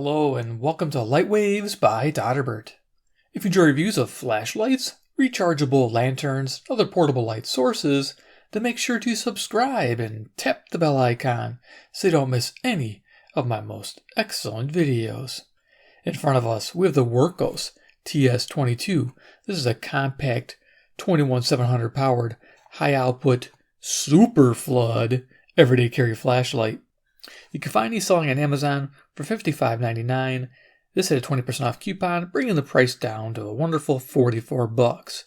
Hello and welcome to Light Waves by todderbert. If you enjoy reviews of flashlights, rechargeable lanterns, other portable light sources, then make sure to subscribe and tap the bell icon so you don't miss any of my most excellent videos. In front of us, we have the Wurkkos TS22. This is a compact 21700 powered, high output, super flood, everyday carry flashlight. You can find these selling on Amazon for $55.99. This had a 20% off coupon, bringing the price down to a wonderful $44.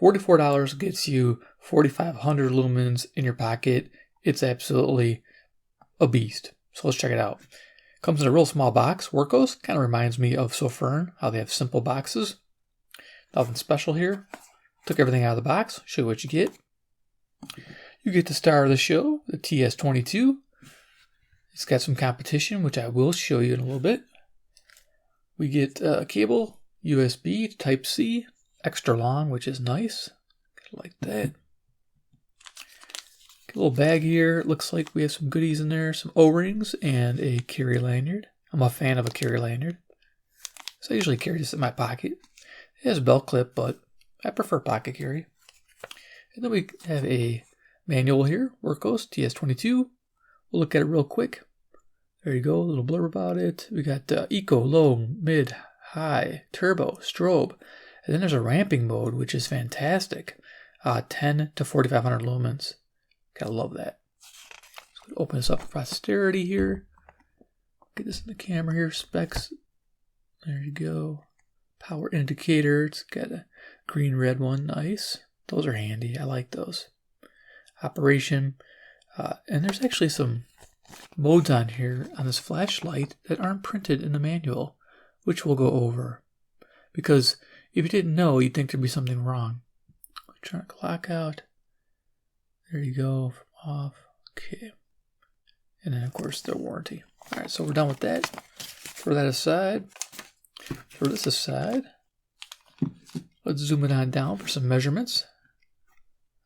$44 gets you 4,500 lumens in your pocket. It's absolutely a beast. So let's check it out. Comes in a real small box. Wurkkos kind of reminds me of Sofern, how they have simple boxes. Nothing special here. Took everything out of the box. Show you what you get. You get the star of the show, the TS22. It's got some competition, which I will show you in a little bit. We get a cable, USB to Type-C, extra long, which is nice. Like that. Get a little bag here. It looks like we have some goodies in there, some O-rings, and a carry lanyard. I'm a fan of a carry lanyard, so I usually carry this in my pocket. It has a belt clip, but I prefer pocket carry. And then we have a manual here, Wurkkos TS22. We'll look at it real quick. There you go, a little blurb about it. We got Eco, Low, Mid, High, Turbo, Strobe. And then there's a ramping mode, which is fantastic. 10 to 4,500 lumens. Gotta love that. Let's open this up for posterity here. Get this in the camera here, specs. There you go. Power indicator, it's got a green-red one, nice. Those are handy, I like those. Operation. And there's actually some modes on here on this flashlight that aren't printed in the manual, which we'll go over. Because if you didn't know, you'd think there'd be something wrong. Electronic lockout. There you go, from off. Okay. And then, of course, the warranty. All right, so we're done with that. Throw that aside. Throw this aside. Let's zoom it on down for some measurements.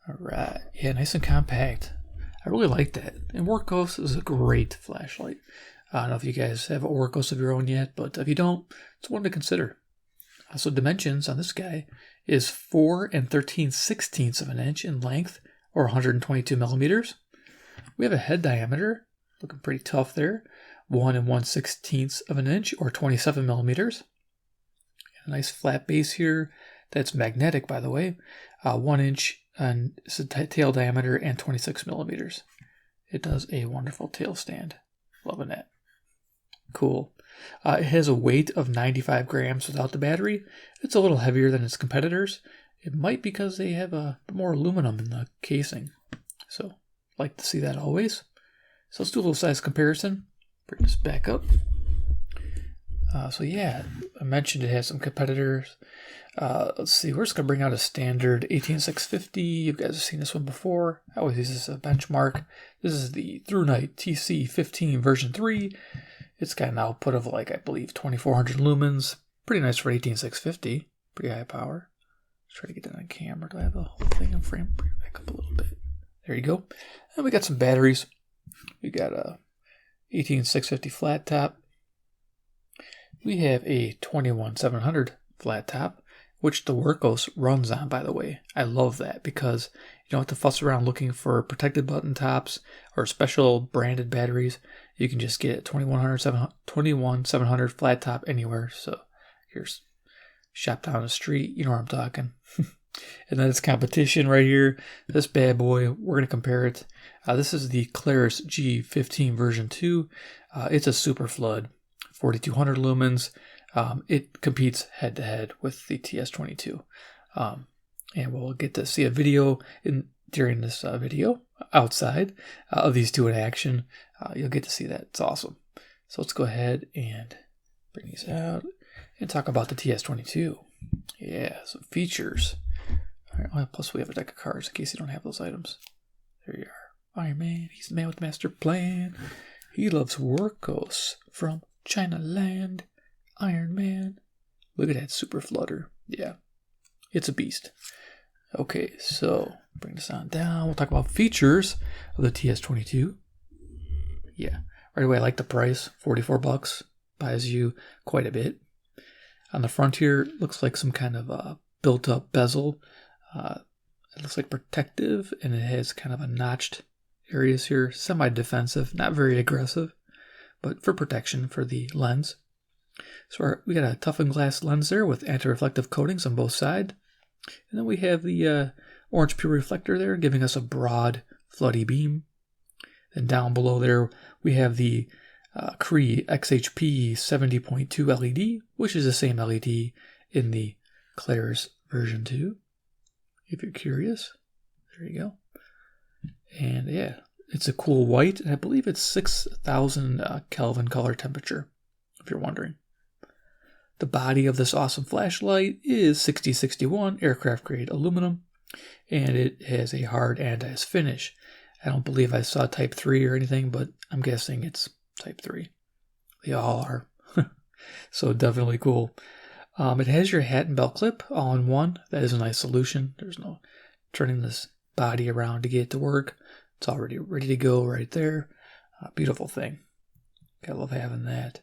All right. Yeah, nice and compact. I really like that. And Wurkkos is a great flashlight. I don't know if you guys have a Wurkkos of your own yet, but if you don't, it's one to consider. So dimensions on this guy is 4 13/16 of an inch in length, or 122 millimeters. We have a head diameter, looking pretty tough there, 1 1/16 of an inch, or 27 millimeters. A nice flat base here. That's magnetic, by the way. 1 inch and it's a tail diameter and 26 millimeters. It does a wonderful tail stand. Loving that. Cool. It has a weight of 95 grams without the battery. It's a little heavier than its competitors. It might be because they have a bit more aluminum in the casing. So, like to see that always. So let's do a little size comparison. Bring this back up. So yeah, I mentioned it has some competitors. Let's see, we're just going to bring out a standard 18650. You guys have seen this one before. I always use this as a benchmark. This is the ThruNite TC15 version 3. It's got an output of like, I believe, 2400 lumens. Pretty nice for 18650. Pretty high power. Let's try to get that on camera. Do I have the whole thing in frame? Bring it back up a little bit. There you go. And we got some batteries. We got a 18650 flat top. We have a 21700 flat top, which the Wurkkos runs on, by the way. I love that because you don't have to fuss around looking for protected button tops or special branded batteries. You can just get a 21700 flat top anywhere. So here's shop down the street. You know what I'm talking. And then this competition right here. This bad boy, we're going to compare it. This is the Klarus G15 version 2. It's a super flood. 4200 lumens. It competes head-to-head with the TS22. And we'll get to see a video during this video outside of these two in action. You'll get to see that. It's awesome. So let's go ahead and bring these out and talk about the TS22. Yeah, some features. All right, well, plus we have a deck of cards in case you don't have those items. There you are. Iron Man, he's the man with the master plan. He loves Wurkkos from China Land. Iron Man. Look at that super flutter. Yeah, it's a beast. Okay, so bring this on down. We'll talk about features of the TS22. Yeah, right away I like the price, $44. buys you quite a bit. On the front here, looks like some kind of built-up bezel. It looks like protective, and it has kind of a notched areas here, semi-defensive, not very aggressive, but for protection for the lens. So we got a toughened glass lens there with anti-reflective coatings on both sides. And then we have the orange pure reflector there, giving us a broad, floody beam. Then down below there, we have the Cree XHP 70.2 LED, which is the same LED in the Klarus version 2, if you're curious. There you go. And yeah, it's a cool white, and I believe it's 6,000 Kelvin color temperature, if you're wondering. The body of this awesome flashlight is 6061 aircraft grade aluminum, and it has a hard anodized finish. I don't believe I saw type 3 or anything, but I'm guessing it's type 3. They all are. So definitely cool. It has your hat and belt clip all in one. That is a nice solution. There's no turning this body around to get it to work. It's already ready to go right there. Beautiful thing. Gotta love having that.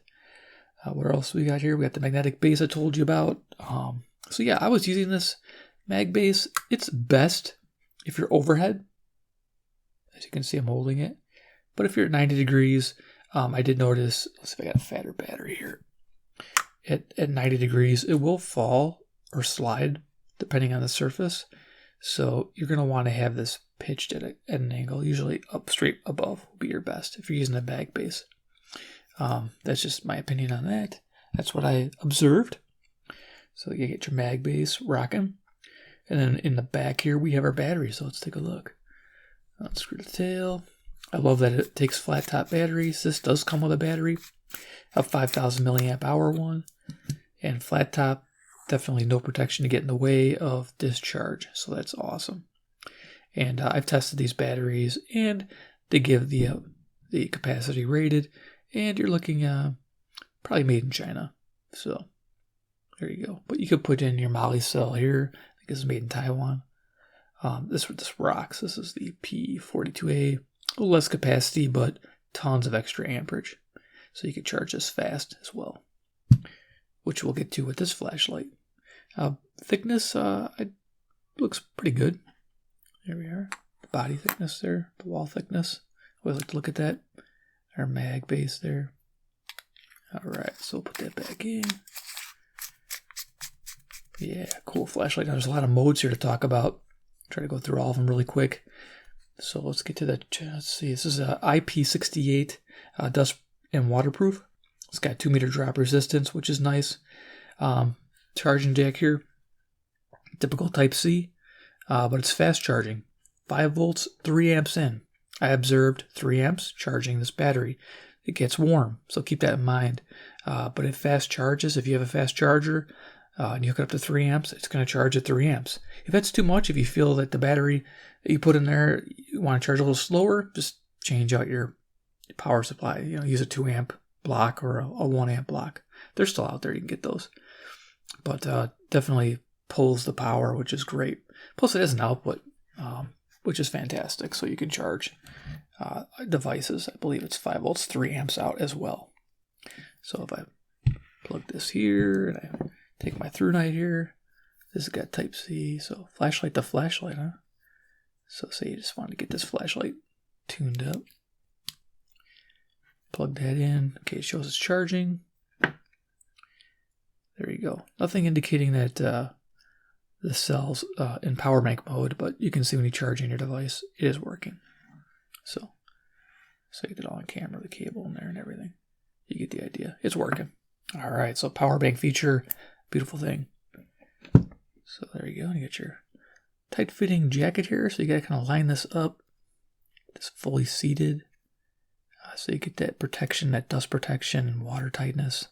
What else we got here? We got the magnetic base I told you about. So yeah, I was using this mag base. It's best if you're overhead. As you can see, I'm holding it. But if you're at 90 degrees, I did notice, let's see if I got a fatter battery here. At 90 degrees, it will fall or slide depending on the surface. So you're going to want to have this pitched at an angle, usually up straight above will be your best if you're using a mag base. That's just my opinion on that. That's what I observed. So you get your mag base rocking. And then in the back here, we have our battery. So let's take a look. Unscrew the tail. I love that it takes flat top batteries. This does come with a battery, a 5,000 milliamp hour one. And flat top, definitely no protection to get in the way of discharge. So that's awesome. And I've tested these batteries, and they give the capacity rated. And you're looking probably made in China. So there you go. But you could put in your Moly cell here. I think this is made in Taiwan. This rocks. This is the P42A. A little less capacity, but tons of extra amperage. So you can charge this fast as well, which we'll get to with this flashlight. Thickness looks pretty good. There we are. The body thickness there. The wall thickness. I always like to look at that. Our mag base there. Alright, so we'll put that back in. Yeah, cool flashlight. Now, there's a lot of modes here to talk about. Try to go through all of them really quick. So let's get to let's see. This is a IP68 dust and waterproof. It's got 2 meter drop resistance, which is nice. Charging jack here. Typical type C, but it's fast charging. 5 volts, 3 amps in. I observed 3 amps charging this battery. It gets warm, so keep that in mind. But it fast charges. If you have a fast charger and you hook it up to 3 amps, it's going to charge at 3 amps. If that's too much, if you feel that the battery that you put in there, you want to charge a little slower, just change out your power supply. Use a 2 amp block or a 1 amp block. They're still out there. You can get those. But definitely pulls the power, which is great. Plus, it has an output, which is fantastic. So you can charge devices. I believe it's 5 volts, 3 amps out as well. So if I plug this here and I take my ThruNite here, this has got type C. So flashlight to flashlight, huh? So say you just want to get this flashlight tuned up. Plug that in. Okay, it shows it's charging. There you go. Nothing indicating that the cell's in power bank mode, but you can see when you charge in your device, it is working. So you get it all on camera, the cable in there and everything. You get the idea. It's working. All right, so power bank feature, beautiful thing. So there you go. You get your tight-fitting jacket here, so you got to kind of line this up. It's fully seated, so you get that protection, that dust protection and water tightness.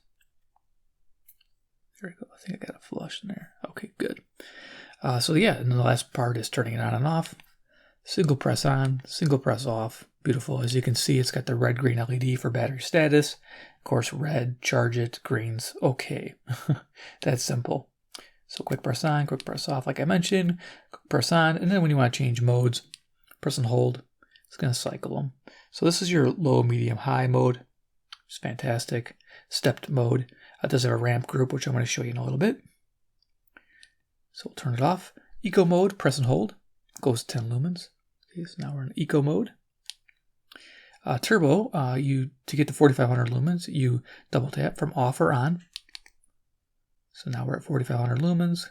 There we go. I think I got it flush in there. Okay, good. So yeah, and then the last part is turning it on and off. Single press on, single press off. Beautiful. As you can see, it's got the red-green LED for battery status. Of course, red, charge it, green's okay. That's simple. So quick press on, quick press off, like I mentioned. Quick press on, and then when you want to change modes, press and hold. It's going to cycle them. So this is your low, medium, high mode. It's fantastic. Stepped mode. It does have a ramp group, which I'm going to show you in a little bit. So we'll turn it off. Eco mode, press and hold. Goes to 10 lumens. Okay, so now we're in eco mode. Turbo, to get to 4500 lumens, you double tap from off or on. So now we're at 4500 lumens.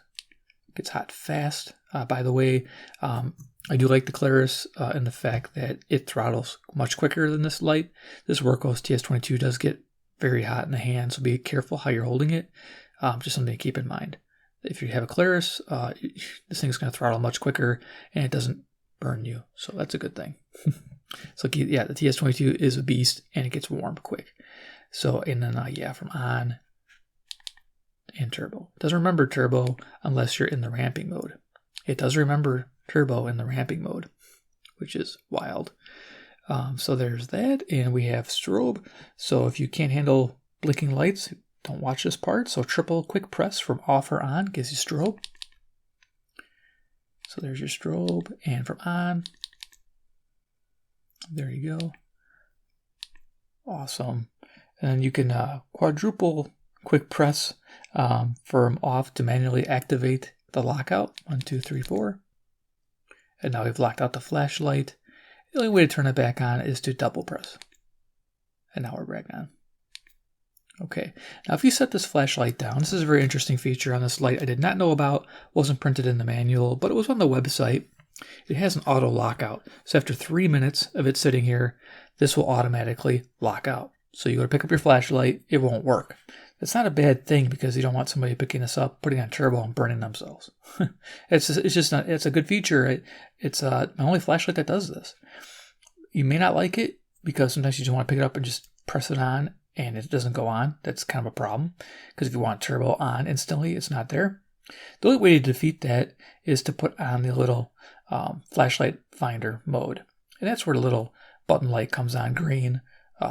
It gets hot fast. By the way, I do like the Klarus in the fact that it throttles much quicker than this light. This Wurkkos TS22 does get very hot in the hand, so be careful how you're holding it. Just something to keep in mind. If you have a Klarus, this thing's going to throttle much quicker, and it doesn't burn you, so that's a good thing. So yeah, the TS22 is a beast, and it gets warm quick. So, and then yeah, from on and turbo. It doesn't remember turbo unless you're in the ramping mode. It does remember turbo in the ramping mode, which is wild. So there's that, and we have strobe. So if you can't handle blinking lights, don't watch this part. So triple quick press from off or on gives you strobe. So there's your strobe, and from on, there you go. Awesome. And you can quadruple quick press from off to manually activate the lockout. 1, 2, 3, 4. And now we've locked out the flashlight. The only way to turn it back on is to double press. And now we're back on. Okay, now if you set this flashlight down, this is a very interesting feature on this light I did not know about, wasn't printed in the manual, but it was on the website. It has an auto lockout. So after 3 minutes of it sitting here, this will automatically lock out. So you go to pick up your flashlight, it won't work. That's not a bad thing because you don't want somebody picking this up, putting on turbo and burning themselves. It's a good feature. It's my only flashlight that does this. You may not like it because sometimes you just want to pick it up and just press it on and it doesn't go on. That's kind of a problem because if you want turbo on instantly, it's not there. The only way to defeat that is to put on the little flashlight finder mode. And that's where the little button light comes on green,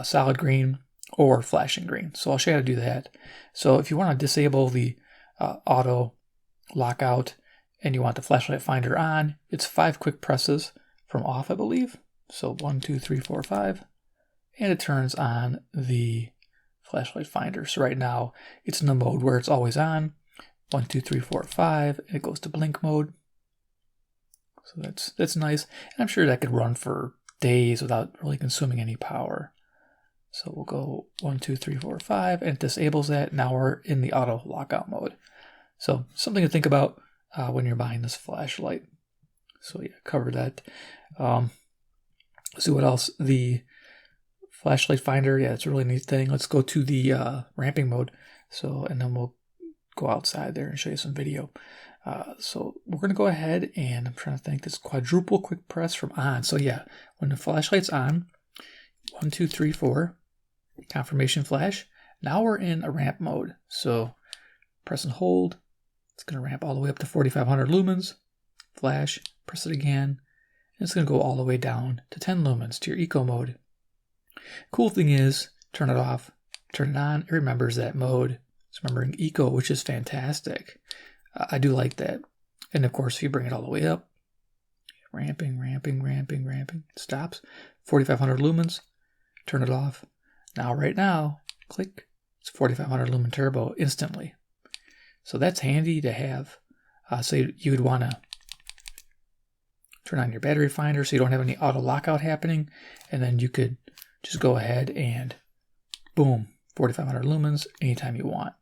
solid green, or flashing green. So I'll show you how to do that. So if you want to disable the auto lockout and you want the flashlight finder on, it's 5 quick presses from off, I believe. So 1, 2, 3, 4, 5. And it turns on the flashlight finder. So right now it's in the mode where it's always on. 1, 2, 3, 4, 5, and it goes to blink mode. So that's nice. And I'm sure that could run for days without really consuming any power. So we'll go 1, 2, 3, 4, 5, and it disables that. Now we're in the auto lockout mode. So something to think about when you're buying this flashlight. So yeah, cover that. Let's see what else. The flashlight finder, yeah, it's a really neat thing. Let's go to the ramping mode. So, and then we'll go outside there and show you some video. So we're going to go ahead and I'm trying to think, this quadruple quick press from on. So yeah, when the flashlight's on, 1, 2, 3, 4, confirmation flash. Now we're in a ramp mode. So press and hold. It's going to ramp all the way up to 4500 lumens. Flash, press it again. And it's going to go all the way down to 10 lumens to your eco mode. Cool thing is, turn it off, turn it on. It remembers that mode. It's remembering eco, which is fantastic. I do like that. And of course, if you bring it all the way up, ramping, it stops. 4500 lumens, turn it off. Now, right now, click, it's 4500 lumen turbo instantly. So that's handy to have. So you would want to turn on your battery finder so you don't have any auto lockout happening. And then you could just go ahead and boom, 4500 lumens anytime you want.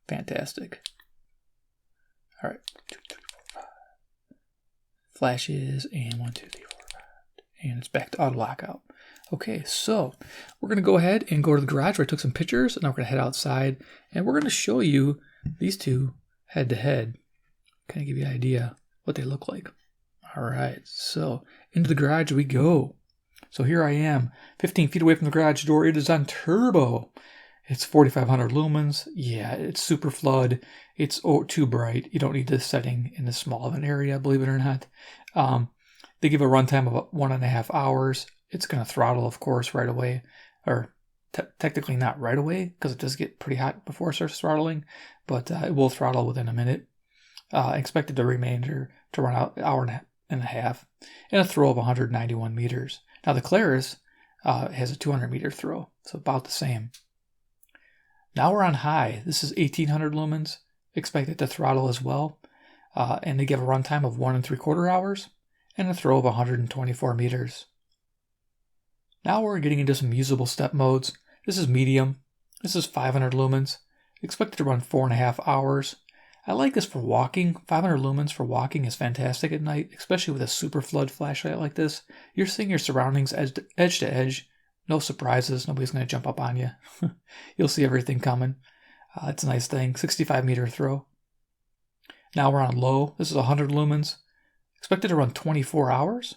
Fantastic. All right, 2, 3, 4, 5. Flashes and 1, 2, 3, 4, 5. And it's back to auto lockout. Okay, so we're going to go ahead and go to the garage where I took some pictures, and now we're going to head outside, and we're going to show you these two head to head. Kind of give you an idea what they look like. All right, so into the garage we go. So here I am, 15 feet away from the garage door. It is on turbo. It's 4500 lumens. Yeah, it's super flood. It's too bright. You don't need this setting in this small of an area, believe it or not. They give a runtime of 1.5 hours. It's going to throttle, of course, right away. Or technically not right away, because it does get pretty hot before it starts throttling. But it will throttle within a minute. Expected the remainder to run out an hour and a half. And a throw of 191 meters. Now the Klarus It has a 200 meter throw, so about the same. Now we're on high. This is 1800 lumens. Expected to throttle as well. And they give a runtime of 1 3/4 hours and a throw of 124 meters. Now we're getting into some usable step modes. This is medium. This is 500 lumens. Expected to run 4.5 hours. I like this for walking. 500 lumens for walking is fantastic at night, especially with a super flood flashlight like this. You're seeing your surroundings edge to edge. No surprises. Nobody's going to jump up on you. You'll see everything coming. It's a nice thing. 65 meter throw. Now we're on low. This is 100 lumens. Expected to run 24 hours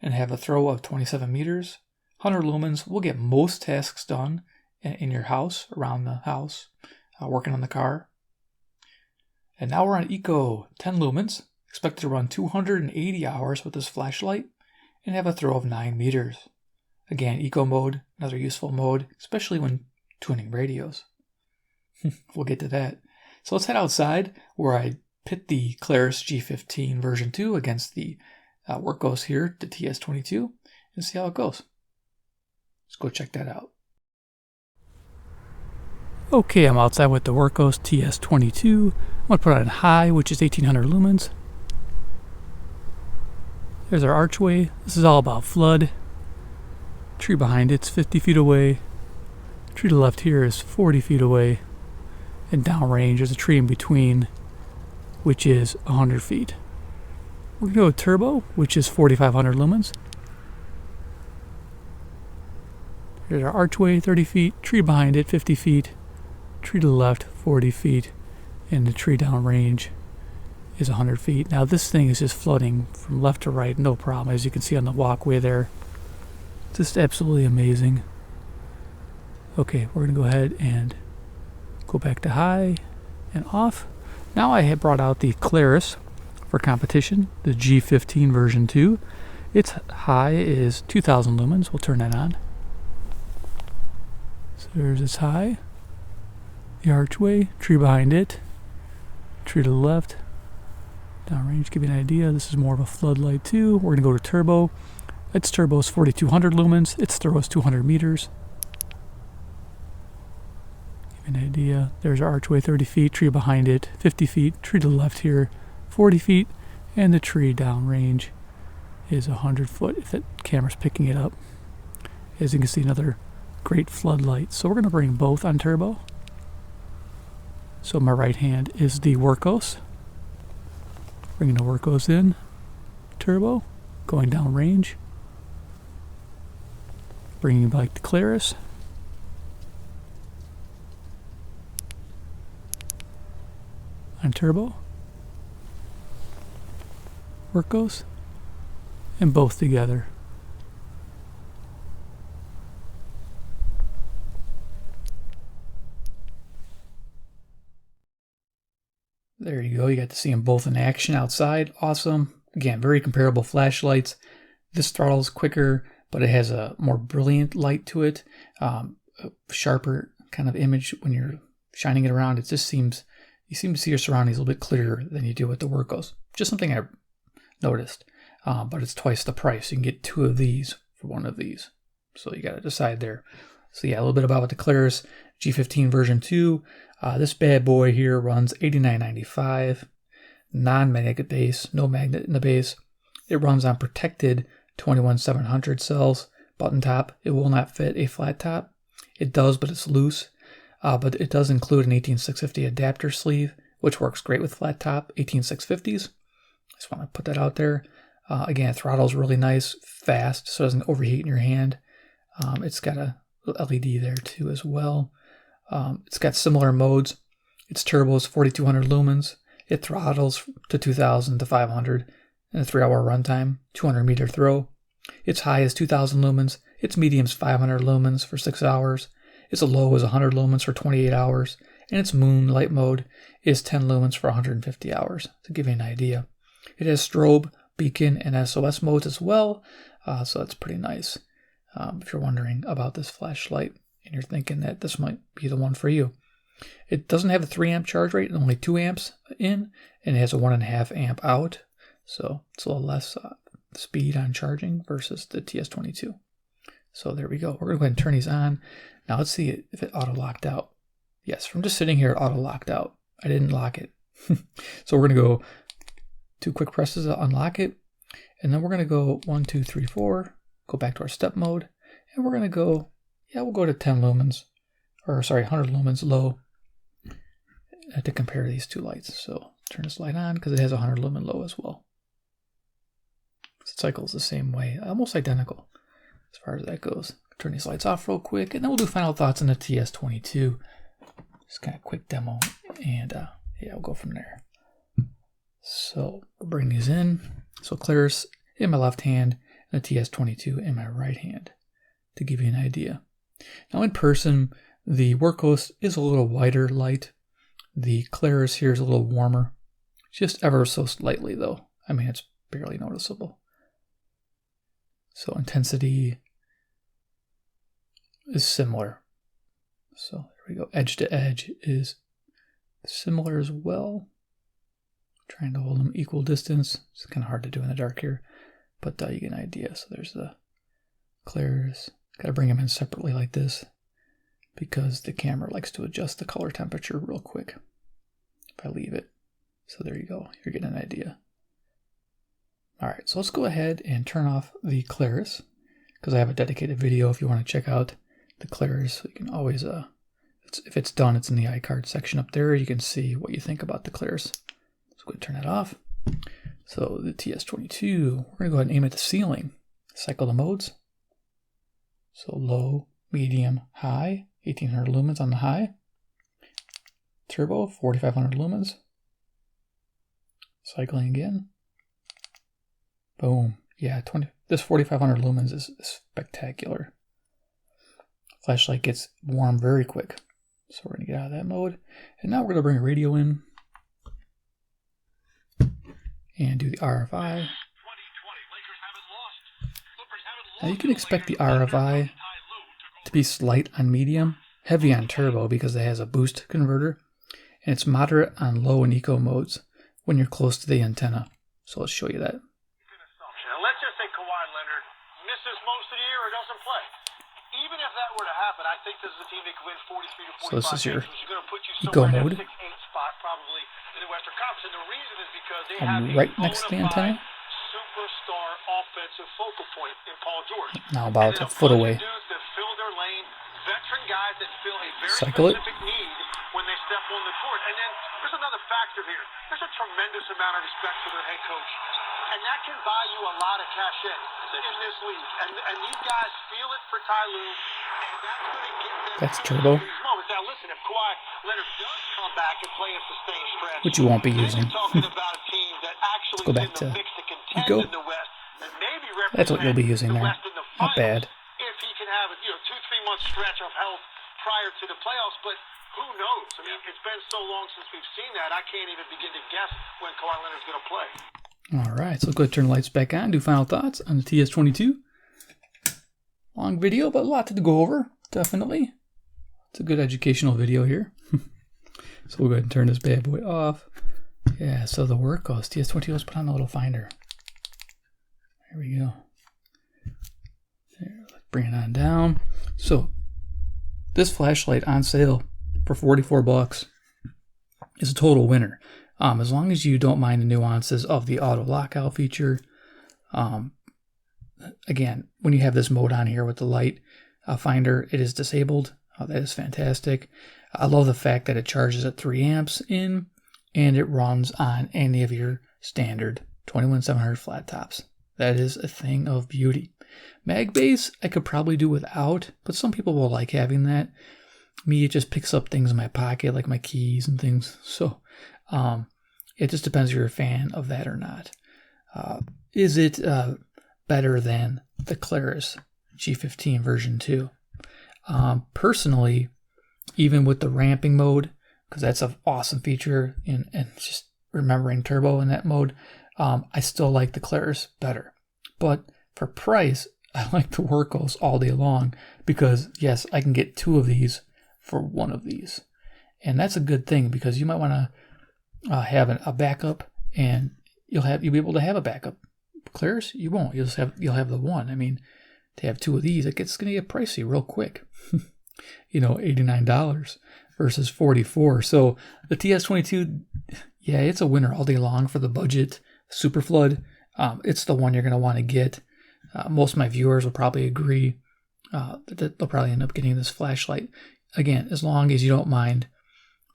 and have a throw of 27 meters. 100 lumens will get most tasks done in your house, around the house, working on the car. And now we're on Eco, 10 lumens. Expected to run 280 hours with this flashlight and have a throw of 9 meters. Again, Eco mode, another useful mode, especially when tuning radios. We'll get to that. So let's head outside where I pit the Klarus G15 version 2 against the Wurkkos here, the TS22, and see how it goes. Let's go check that out. Okay, I'm outside with the Wurkkos TS22. I'm going to put it on high, which is 1800 lumens. There's our archway. This is all about flood. Tree behind it's 50 feet away. Tree to the left here is 40 feet away. And downrange, there's a tree in between, which is 100 feet. We're going to go with turbo, which is 4500 lumens. Here's our archway, 30 feet. Tree behind it, 50 feet. Tree to the left, 40 feet. And the tree downrange is 100 feet. Now this thing is just flooding from left to right, no problem, as you can see on the walkway there. Just absolutely amazing. Okay, we're going to go ahead and go back to high and off. Now I have brought out the Klarus for competition, the G15 version 2. Its high is 2000 lumens. We'll turn that on. So there's its high. The archway, tree behind it, tree to the left. Downrange, give you an idea. This is more of a floodlight too. We're going to go to turbo. Its turbo is 4200 lumens. Its throw is 200 meters. Give you an idea. There's our archway, 30 feet. Tree behind it, 50 feet. Tree to the left here, 40 feet. And the tree downrange is 100 foot if that camera's picking it up. As you can see, another great floodlight. So we're going to bring both on turbo. So my right hand is the Wurkkos. Bringing the Wurkkos in. Turbo. Going down range. Bringing back the Klarus. On turbo. Wurkkos. And both together. There you go. You got to see them both in action outside. Awesome. Again, very comparable flashlights. This throttles quicker, but it has a more brilliant light to it. A sharper kind of image when you're shining it around. It just seems, you seem to see your surroundings a little bit clearer than you do with the Wurkkos. Just something I noticed. But it's twice the price. You can get 2 of these for 1 of these. So you got to decide there. So yeah, a little bit about the Klarus G15 version 2. This bad boy here runs $89.95. Non-magnetic base, no magnet in the base. It runs on protected 21700 cells button top. It will not fit a flat top. It does, but it's loose. But it does include an 18650 adapter sleeve, which works great with flat top 18650s. Just want to put that out there. Again, throttle's really nice, fast, so it doesn't overheat in your hand. It's got a LED there too as well. It's got similar modes. Its turbo is 4200 lumens. It throttles to 2000 to 500 in a 3-hour runtime, 200 meter throw. Its high is 2000 lumens. Its medium is 500 lumens for 6 hours. Its low is 100 lumens for 28 hours. And its moonlight mode is 10 lumens for 150 hours, to give you an idea. It has strobe, beacon, and SOS modes as well, so that's pretty nice. If you're wondering about this flashlight and you're thinking that this might be the one for you. It doesn't have a 3 amp charge rate, only 2 amps in, and it has a 1.5 amp out, so it's a little less speed on charging versus the TS22. So there we go. We're going to go ahead and turn these on. Now let's see if it auto-locked out. Yes, from just sitting here, it auto-locked out. I didn't lock it. So we're going to go 2 quick presses to unlock it. And then we're going to go 1, 2, 3, 4. Go back to our step mode. And we're going to go, we'll go to 10 lumens. Or sorry, 100 lumens low. To compare these 2 lights. So turn this light on because it has a 100 lumen low as well. It cycles the same way. Almost identical as far as that goes. Turn these lights off real quick. And then we'll do final thoughts on the TS22. Just kind of quick demo. And we'll go from there. So we'll bring these in. So Klarus in my left hand and the TS22 in my right hand to give you an idea. Now in person, the Wurkkos is a little whiter light. The Klarus here is a little warmer. Just ever so slightly though. I mean, it's barely noticeable. So intensity is similar. So there we go. Edge to edge is similar as well. Trying to hold them equal distance. It's kind of hard to do in the dark here, but you get an idea. So there's the Klarus. Got to bring them in separately like this because the camera likes to adjust the color temperature real quick if I leave it. So there you go. You're getting an idea. All right, so let's go ahead and turn off the Klarus because I have a dedicated video if you want to check out the Klarus. You can always, if it's done, it's in the iCard section up there. You can see what you think about the Klarus. So go ahead and turn that off. So the TS22, we're going to go ahead and aim at the ceiling. Cycle the modes. So low, medium, high, 1800 lumens on the high. Turbo, 4500 lumens. Cycling again. Boom. Yeah, this 4500 lumens is spectacular. Flashlight gets warm very quick. So we're going to get out of that mode. And now we're going to bring a radio in. And do the RFI. Now you can expect the RFI to be slight on medium, heavy on turbo because it has a boost converter, and it's moderate on low and eco modes when you're close to the antenna. So let's show you that. Let's just say Kawhi Leonard misses most of the year or doesn't play. Even if that were to happen, I think this is a team that could win 43 to 45 so this is your games, which is going to put you eco somewhere mode. in that 6-8 spot probably in the Western Conference. And the reason is because they I'm have right next to the antenna. Superstar offensive focal point in Paul George. Now about a foot away. Dudes that fill their lane, veteran guys that fill a very Cycle it. specific need when they step on the court. And then there's another factor here. There's a tremendous amount of respect for their head coach. And that can buy you a lot of cachet in this league. And these guys feel it for Ty Lue. And that's going to get them. That's turbo. Now listen, if Kawhi Leonard does come back and play a sustained stretch, which you won't be using. talking about a team that actually Go back is in the to mix to contend eco. in the West, and maybe That's what you'll be using there. Not bad. If he can have a 2-3 month stretch of health prior to the playoffs, but who knows? I mean, it's been so long since we've seen that. I can't even begin to guess when Kawhi Leonard's going to play. All right, so go ahead and turn the lights back on. Do final thoughts on the TS22. Long video, but a lot to go over. Definitely. It's a good educational video here. So we'll go ahead and turn this bad boy off. Yeah, so the Wurkkos TS22, let's put on a little finder. There we go. There, let's bring it on down. So this flashlight on sale for $44 is a total winner. As long as you don't mind the nuances of the auto lockout feature. Again, when you have this mode on here with the light finder, it is disabled. That is fantastic. I love the fact that it charges at 3 amps in, and it runs on any of your standard 21700 flat tops. That is a thing of beauty. Mag base, I could probably do without, but some people will like having that. Me, it just picks up things in my pocket, like my keys and things. So it just depends if you're a fan of that or not. Is it better than the Klarus G15 version 2? Personally, even with the ramping mode, because that's an awesome feature, and just remembering turbo in that mode, I still like the Klarus better. But for price, I like the Wurkkos all day long because, yes, I can get 2 of these for 1 of these. And that's a good thing because you might want to have a backup, and you'll be able to have a backup. Klarus, you won't. You'll have the one. I mean, to have 2 of these. It's going to get pricey real quick. You know, $89 versus $44. So the TS22, yeah, it's a winner all day long for the budget super flood. It's the one you're going to want to get. Most of my viewers will probably agree that they'll probably end up getting this flashlight. Again, as long as you don't mind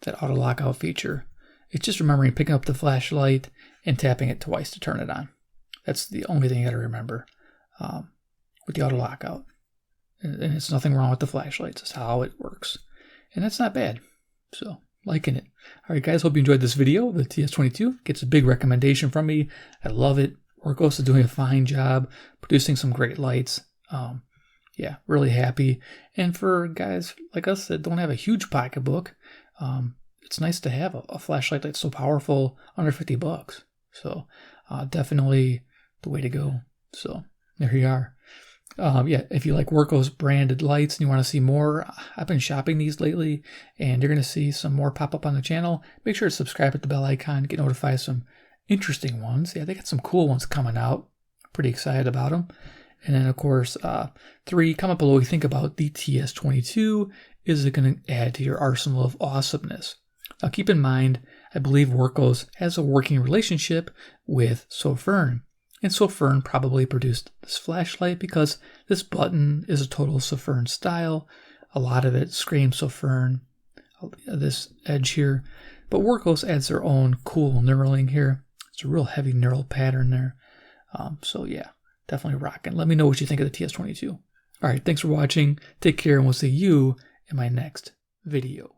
that auto lockout feature. It's just remembering picking up the flashlight and tapping it twice to turn it on. That's the only thing you got to remember with the auto lockout. And it's nothing wrong with the flashlights. It's how it works. And that's not bad. So, liking it. All right, guys, hope you enjoyed this video. The TS22 gets a big recommendation from me. I love it. Wurkkos is doing a fine job producing some great lights. Yeah, really happy. And for guys like us that don't have a huge pocketbook, it's nice to have a flashlight that's so powerful under $50. So definitely the way to go. So there you are. Yeah, if you like Wurkkos branded lights and you want to see more, I've been shopping these lately, and you're going to see some more pop up on the channel. Make sure to subscribe with the bell icon to get notified of some interesting ones. Yeah, they got some cool ones coming out. Pretty excited about them. And then, of course, 3, comment below what you think about the TS22. Is it going to add to your arsenal of awesomeness? Now, keep in mind, I believe Wurkkos has a working relationship with Sofern. And Sofern probably produced this flashlight because this button is a total Sofern style. A lot of it screams Sofern, this edge here. But Wurkkos adds their own cool knurling here. It's a real heavy knurl pattern there. So yeah, definitely rocking. Let me know what you think of the TS22. All right, thanks for watching. Take care, and we'll see you in my next video.